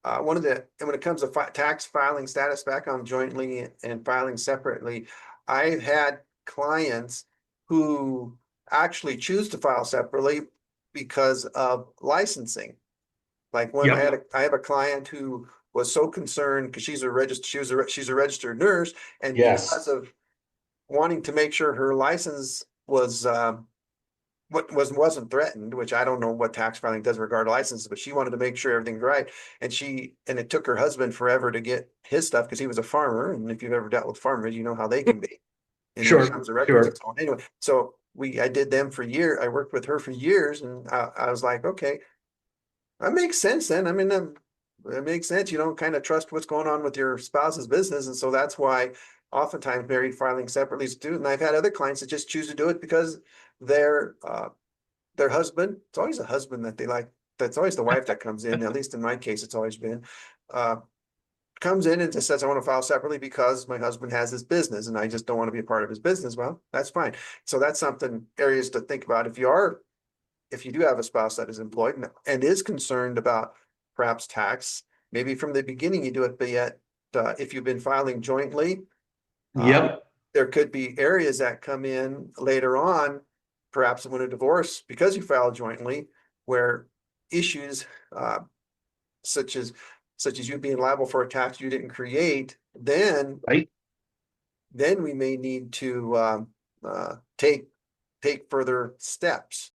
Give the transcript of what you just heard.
and when it comes to tax filing status back on jointly and filing separately, I've had clients who actually choose to file separately because of licensing. Like when Yep. I have a client who was so concerned because she's a registered nurse, and Yes. because of wanting to make sure her license was wasn't threatened, which I don't know what tax filing does in regard to licenses, but she wanted to make sure everything's right. And it took her husband forever to get his stuff because he was a farmer. And if you've ever dealt with farmers, you know how they can be. And when it Sure. comes to records and Sure. so on. Anyway, so I did them for years. I worked with her for years, and I was like, okay, that makes sense then. I mean, it makes sense. You don't kind of trust what's going on with your spouse's business. And so that's why oftentimes married filing separately is due. And I've had other clients that just choose to do it because they're their husband, it's always a husband that they like. That's always the wife that comes in. At least in my case, it's always been. Uh, Comes in and just says, I want to file separately because my husband has his business and I just don't want to be a part of his business. Well, that's fine. So that's something areas to think about. If you do have a spouse that is employed and is concerned about perhaps tax, maybe from the beginning you do it, but yet if you've been filing jointly, uh, Yep. there could be areas that come in later on, perhaps when a divorce, because you filed jointly, where issues uh, such as you being liable for a tax you didn't create, Right. then we may need to take further steps.